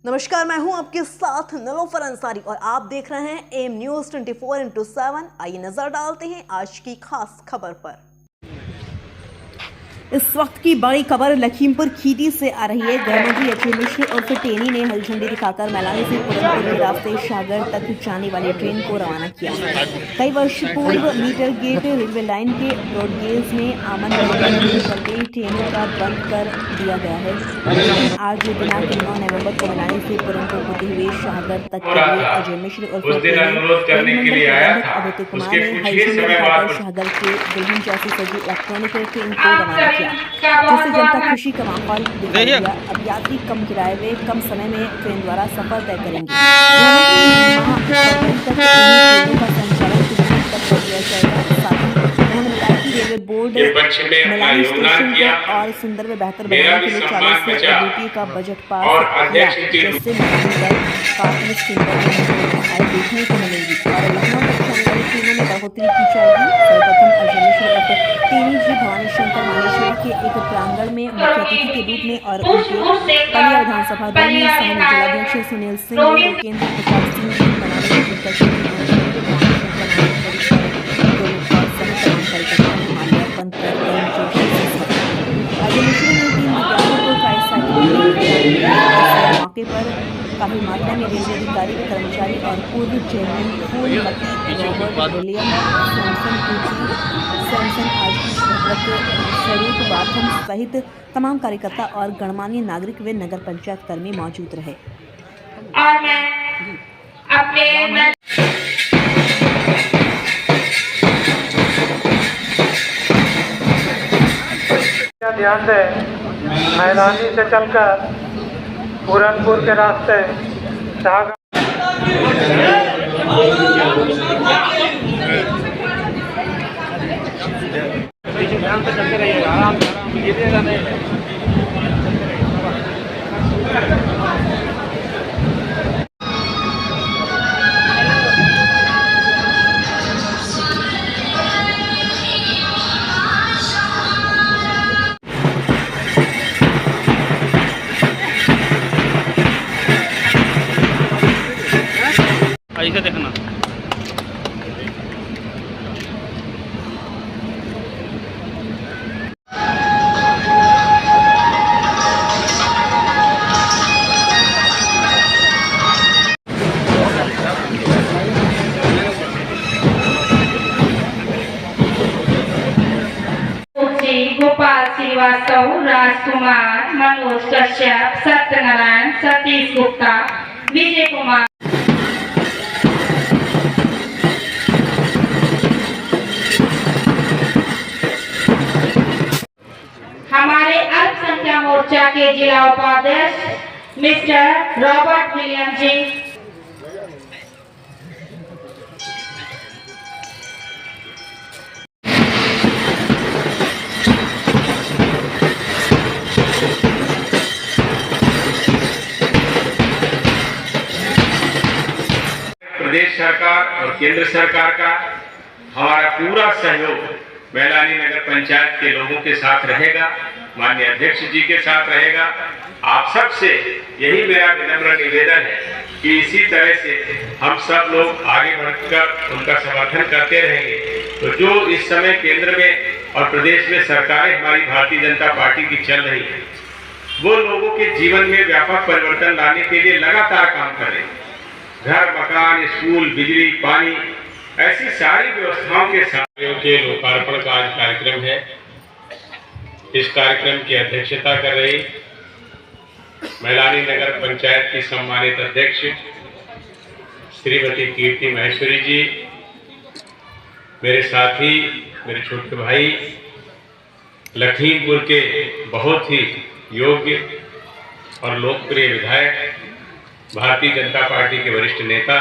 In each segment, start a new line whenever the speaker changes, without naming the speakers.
नमस्कार, मैं हूं आपके साथ नीलोफर अंसारी और आप देख रहे हैं एम न्यूज 24/7। आइए नजर डालते हैं आज की खास खबर पर। इस वक्त की बड़ी खबर लखीमपुर खीरी से आ रही है। गृह मंत्री अजय मिश्र और टेनी ने हरी झंडी दिखाकर मैलानी से पूरनपुर के रास्ते शाहगढ़ तक जाने वाली ट्रेन को रवाना किया। कई वर्ष पूर्व मीटर गेट रेलवे लाइन के ब्रॉडगेज में आमन के चलते ट्रेनों का बंद कर दिया गया है, लेकिन आज दिनांक 9 नवंबर को मैलानी से पूरनपुर होते हुए शाहगढ़ तक के लिए अजय मिश्र और आदित्य कुमार ने हरी झंडी दिखाकर शाहगढ़ के दुल्हन जैसी सजी इलेक्ट्रॉनिक ट्रेन को रवाना किया, जिससे जनता खुशी का माहौल दिखाई दिया। अब यात्री कम किराए में कम समय में ट्रेन द्वारा सफर तय करेंगे। ट्रेनों का संचालन तक कर दिया जाएगा। साथ ही उन्होंने बताया कि रेलवे बोर्ड मैलानी स्टेशन को और सुंदर व बेहतर बनाने के लिए 40 रुपये का बजट पास किया, जिससे काफी सुंदर देखने को मिलेगी और लखनऊ तक जाने वाली ट्रेनों में बढ़ोतरी की जाएगी। सर्वप्रथम अजय मिश्र और टेनी जी भवानी शंकर माहेश्वरी के एक प्रांगण में मुख्य अतिथि के रूप में और उनके कलिया विधानसभा दल में सह जिलाध्यक्ष सुनील सिंह, लोकेंद्र प्रसाद सिंह, मौके पर काफी मात्रा में रेलवे अधिकारी, कर्मचारी और पूर्व chairman Phoolmati, Robert William, Samson स्वरूप बाथम सहित तमाम कार्यकर्ता और गणमान्य नागरिक व नगर पंचायत कर्मी मौजूद रहे।
और मैं अपने
ध्यान दें, मैलानी से चलकर पूरनपुर के रास्ते शाहगढ़ ध्यान से चलते रहिएगा, आराम से गिरिएगा नहीं।
ऐसे देखना
गोपाल श्रीवास्तव, राजकुमार, मनोज कश्यप, सत्यनारायण, सतीश गुप्ता, विजय कुमार। हमारे अल्पसंख्यक मोर्चा के जिला उपाध्यक्ष मिस्टर रॉबर्ट विलियम जी,
प्रदेश सरकार और केंद्र सरकार का हमारा पूरा सहयोग मैलानी नगर पंचायत के लोगों के साथ रहेगा, माननीय अध्यक्ष जी के साथ रहेगा। आप सब से यही मेरा विनम्र निवेदन है कि इसी तरह से हम सब लोग आगे बढ़कर उनका समर्थन करते रहेंगे। तो जो इस समय केंद्र में और प्रदेश में सरकारें हमारी भारतीय जनता पार्टी की चल रही है, वो लोगों के जीवन में व्यापक परिवर्तन लाने के लिए लगातार काम कर रहे हैं। घर, मकान, स्कूल, बिजली, पानी, ऐसी सारी व्यवस्थाओं के साथ के लोकार्पण का आज कार्यक्रम है। इस कार्यक्रम की अध्यक्षता कर रही मैलानी नगर पंचायत की सम्मानित अध्यक्ष श्रीमती कीर्ति माहेश्वरी जी, मेरे साथी, मेरे छोटे भाई, लखीमपुर के बहुत ही योग्य और लोकप्रिय विधायक, भारतीय जनता पार्टी के वरिष्ठ नेता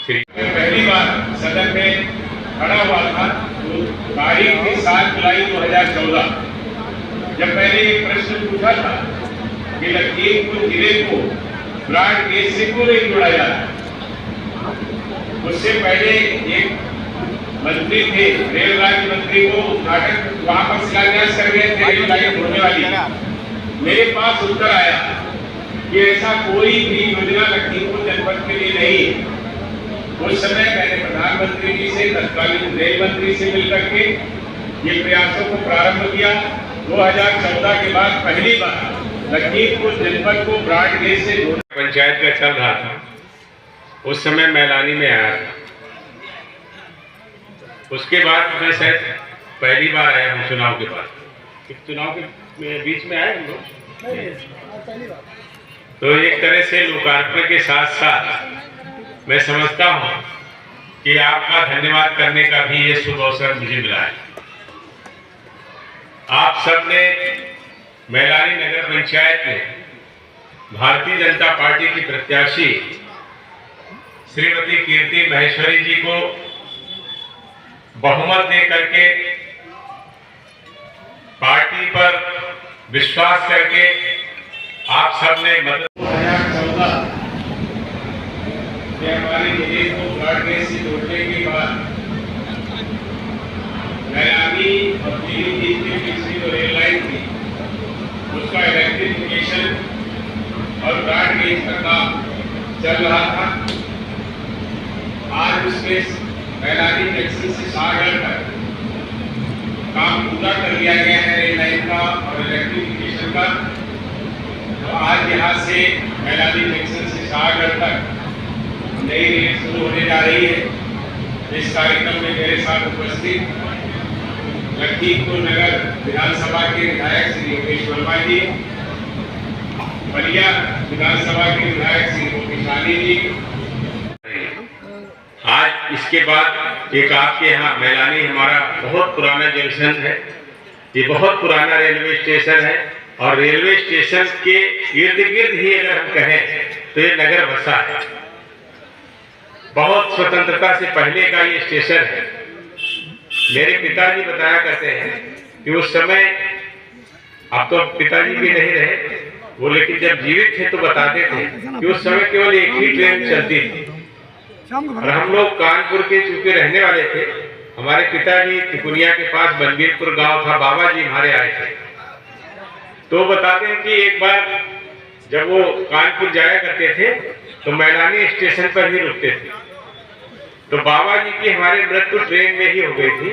श्री। पहली बार सदन में खड़ा हुआ था तारीख थी 7 जुलाई 2014, जब मैंने ये प्रश्न पूछा था कि लखीमपुर जिले को ब्रॉड गेज से क्यों नहीं जोड़ा जा रहा। उससे पहले एक मंत्री थे, रेल राज्य मंत्री को उद्घाटन वहां पर शिलान्यास कर गए थे, रेल लाइन होने वाली। मेरे पास उत्तर आया कि ऐसा कोई भी योजना लखीमपुर जनपद के लिए नहीं है। उस समय मैंने प्रधानमंत्री जी से, तत्कालीन रेल मंत्री से मिलकर के ये प्रयासों को प्रारंभ किया। 2014 के बाद पहली बार लखीमपुर जनपद को ब्रॉड गेज से पंचायत का चल रहा था। उस समय मैलानी में आया था। उसके बाद मैं शायद पहली बार आया हूँ चुनाव के बाद। चुनाव के बीच में आए हम लोग। तो एक तरह से लोकार्पण के साथ साथ मैं समझता हूँ कि आपका धन्यवाद करने का भी ये शुभ अवसर मुझे मिला है। आप सबने मैलानी नगर पंचायत में भारतीय जनता पार्टी की प्रत्याशी श्रीमती कीर्ति महेश्वरी जी को बहुमत दे करके, पार्टी पर विश्वास करके आप सबने मदद 2014 में हमारे जिले को ब्रॉड गेज से जोड़ने के बाद मैलानी और पीलीभीत के बीच में जो रेल लाइन थी उसका इलेक्ट्रिफिकेशन और ब्रॉड गेज का काम चल रहा था। आज उसमें मैलानी जंक्शन से सागर तक काम पूरा कर लिया गया है रेल लाइन का और इलेक्ट्रिफिकेशन का। तो आज यहाँ से मैलानी जंक्शन से सागर तक नई रेल शुरू होने जा रही है। इस कार्यक्रम में मेरे साथ उपस्थित लखीमपुर नगर विधानसभा के विधायक श्री योगेश वर्मा जी, बलिया विधानसभा के विधायक श्री मोतीशाली जी। आज इसके बाद एक आपके यहाँ मैलानी हमारा बहुत पुराना जंक्शन है। ये बहुत पुराना रेलवे स्टेशन है और रेलवे स्टेशन के इर्द गिर्द ही अगर हम कहें तो ये नगर बसा है। बहुत स्वतंत्रता से पहले का ये स्टेशन है। मेरे पिताजी बताया करते हैं कि उस समय, अब तो पिताजी भी नहीं रहे वो, लेकिन जब जीवित थे तो बताते थे कि उस समय केवल एक ही ट्रेन चलती थी और हम लोग कानपुर के चूंकि रहने वाले थे, हमारे पिताजी तिकुनिया के पास बनबीरपुर गांव था, बाबा जी हमारे आए थे। तो बताते हैं कि एक बार जब वो कानपुर जाया करते थे तो मैलानी स्टेशन पर ही रुकते थे। तो बाबा जी की हमारे मृत्यु ट्रेन में ही हो गई थी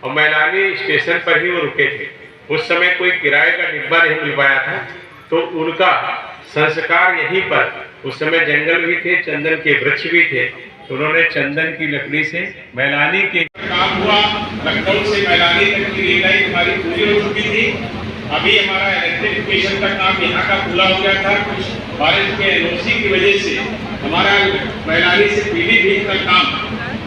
और मैलानी स्टेशन पर ही वो रुके थे। उस समय कोई किराए का डिब्बा नहीं मिल पाया था तो उनका संस्कार यहीं पर, उस समय जंगल भी थे, चंदन के वृक्ष भी थे, तो उन्होंने चंदन की लकड़ी से मैलानी के काम हुआ। लखनऊ से मैलानी तक की रेल लाइन हमारी पूरी हो चुकी थी। अभी हमारा इलेक्ट्रिफिकेशन का काम यहाँ का पूरा हो गया था। कुछ बारिश के एनओसी की वजह से हमारा मैलानी से पीलीभीत का काम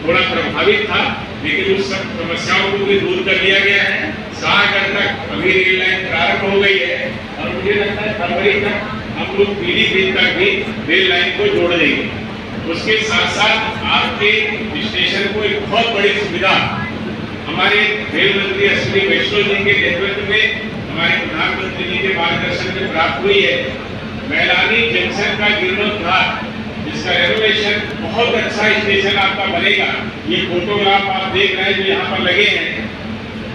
थोड़ा प्रभावित था, लेकिन उस सब समस्याओं को भी दूर कर लिया गया है। सागर तक अभी रेल लाइन प्रारंभ हो गई है और मुझे लगता है फरवरी तक हम लोग पीलीभीत तक भी रेल लाइन को जोड़ देंगे। उसके साथ साथ आपके स्टेशन को एक बहुत बड़ी सुविधा हमारे रेल मंत्री अश्विनी वैष्णव जी के नेतृत्व में, हमारे प्रधानमंत्री जी के मार्गदर्शन में प्राप्त हुई है। मैलानी जंक्शन का जीर्णोद्धार, जिसका रेनोवेशन, बहुत अच्छा स्टेशन आपका बनेगा। ये फोटोग्राफ आप देख रहे हैं जो यहाँ पर लगे हैं,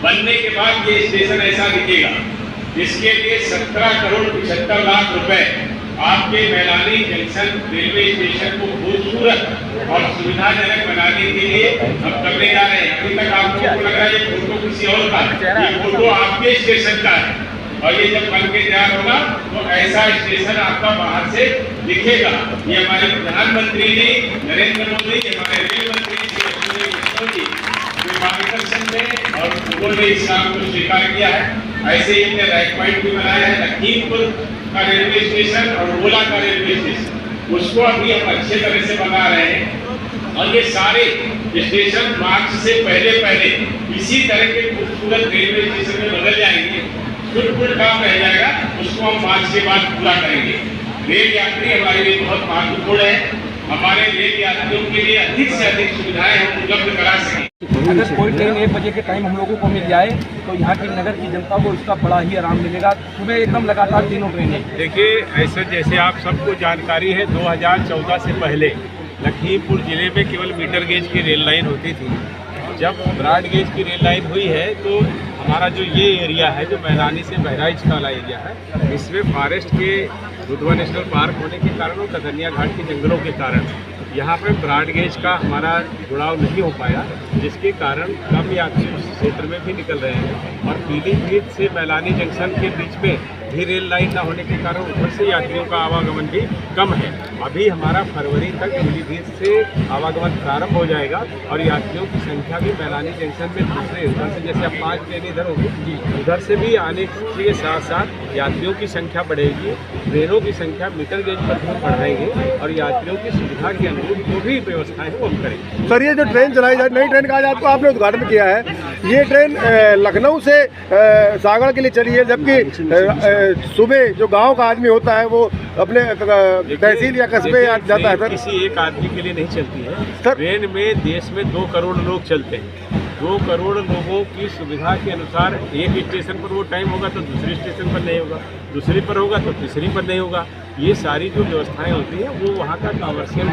बनने के बाद ये स्टेशन ऐसा दिखेगा। इसके लिए 17 करोड़ 75 लाख रुपए आपके मैलानी जंक्शन रेलवे स्टेशन को खूबसूरत और सुविधाजनक बनाने के लिए हम करने जा रहे हैं। अभी तक आप लोगों को लग रहा है ये फोटो किसी और का, ये फोटो आपके स्टेशन का है और ये जब बन के तैयार होगा तो ऐसा स्टेशन आपका बाहर से दिखेगा। ये हमारे प्रधानमंत्री जी नरेंद्र मोदी, हमारे रेल मंत्री श्री अश्विनी वैष्णव जी के मार्गदर्शन में और उन्होंने इस काम को स्वीकार किया है। ऐसे ही हमने रैक पॉइंट भी बनाया है। लखीमपुर का रेलवे स्टेशन और ओला का रेलवे स्टेशन, उसको अभी हम अच्छे तरह से बना रहे हैं और ये सारे स्टेशन मार्च से पहले इसी तरह के खूबसूरत रेलवे स्टेशन में बदल जाएंगे। कुछ काम रह जाएगा, उसको हम मार्च के बाद पूरा करेंगे। रेल यात्री हमारे लिए बहुत महत्वपूर्ण है। हमारे रेल यात्रियों के लिए अधिक से अधिक सुविधाएं हम उपलब्ध करा सकें।
अगर कोई ट्रेन 1 बजे के टाइम हम लोगों को मिल जाए तो यहाँ की नगर की जनता को इसका बड़ा ही आराम मिलेगा। सुबह एकदम लगातार तीनों ट्रेनें।
देखिए, ऐसे जैसे आप सबको जानकारी है, 2014 से पहले लखीमपुर जिले में केवल मीटर गेज की रेल लाइन होती थी। जब ब्रॉड गेज की रेल लाइन हुई है तो हमारा जो ये एरिया है, जो मैलानी से बहराइच वाला एरिया है, इसमें फॉरेस्ट के दुधवा नेशनल पार्क होने के कारण और कदनिया घाट के जंगलों के कारण यहाँ पर ब्रॉड गेज का हमारा जुड़ाव नहीं हो पाया, जिसके कारण कम यात्री उस क्षेत्र में भी निकल रहे हैं। और पीलीभीत से मैलानी जंक्शन के बीच में भी रेल लाइन न होने के कारण उधर से यात्रियों का आवागमन भी कम है। अभी हमारा फरवरी तक पीलीभीत से आवागमन प्रारंभ हो जाएगा और यात्रियों की संख्या भी मैलानी जंक्शन में दूसरे उधर से, जैसे अब 5 ट्रेन इधर होगी, उधर से भी आने के साथ साथ यात्रियों की संख्या बढ़ेगी। ट्रेनों की संख्या मीटर गेज पर हम बढ़ाएंगे और यात्रियों की सुविधा के अनुरूप जो भी व्यवस्थाएं वो हम करेंगे।
सर, ये जो ट्रेन चलाई जाए, नई ट्रेन का आज आपको आपने उद्घाटन किया है, ये ट्रेन लखनऊ से सागर के लिए चली है, जबकि सुबह जो गांव का आदमी होता है वो अपने तहसील या कस्बे जाता है। सर,
किसी एक आदमी के लिए नहीं चलती है सर। ट्रेन में देश में 2 करोड़ लोग चलते हैं। 2 करोड़ लोगों की सुविधा के अनुसार एक स्टेशन पर वो टाइम होगा तो दूसरे स्टेशन पर नहीं होगा, दूसरी पर होगा तो तीसरी पर नहीं होगा। ये सारी जो व्यवस्थाएं होती हैं वो वहाँ का कमर्शियल।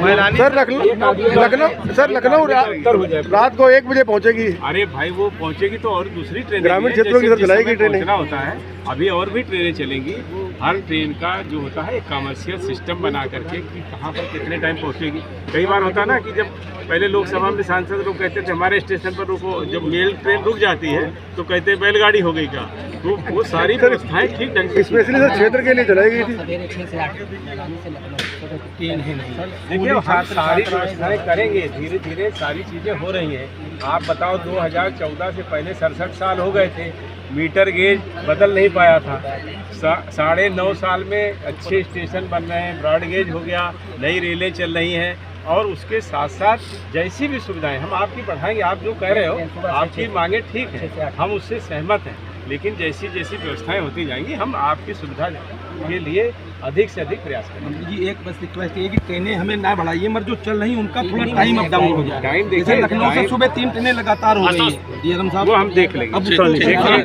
सर, लखनऊ रात को 1 बजे पहुँचेगी।
अरे भाई, वो पहुँचेगी तो और दूसरी ट्रेन
ग्रामीण क्षेत्रों की तरफ चलाएगी ट्रेनें।
होता है अभी और भी ट्रेनें चलेंगी। हर ट्रेन का जो होता है एक कमर्शियल सिस्टम बना करके कि कहाँ पर कितने टाइम पहुँचेगी। कई बार होता है ना कि जब पहले लोकसभा में सांसद लोग कहते थे हमारे स्टेशन पर रुको, जब मेल ट्रेन रुक जाती है तो कहते हैं बैलगाड़ी हो गई का। तो वो सारी व्यवस्थाएं ठीक ढंग से
स्पेशली सर क्षेत्र के लिए चलाई गई थी।
देखिए, सारी व्यवस्थाएं करेंगे, धीरे धीरे सारी चीज़ें हो रही हैं। आप बताओ, 2014 से पहले 67 साल हो गए थे, मीटर गेज बदल नहीं पाया था। 9.5 साल में अच्छे स्टेशन बन रहे हैं, ब्रॉड गेज हो गया, नई रेलें चल रही हैं और उसके साथ साथ जैसी भी सुविधाएं हम आपकी बढ़ाएंगे। आप जो कह रहे हो, आपकी मांगे ठीक है, हम उससे सहमत हैं, लेकिन जैसी जैसी व्यवस्थाएं होती जाएंगी हम आपकी सुविधा के लिए अधिक से अधिक प्रयास करेंगे।
जी, एक बस रिक्वेस्ट है कि ट्रेनें हमें ना बढ़ाइए, मगर जो चल रही उनका थोड़ा टाइम अप डाउन हो जाए।
टाइम देखिए,
लखनऊ से सुबह 3 ट्रेनें लगातार हो रही है,
वो हम देख लेंगे।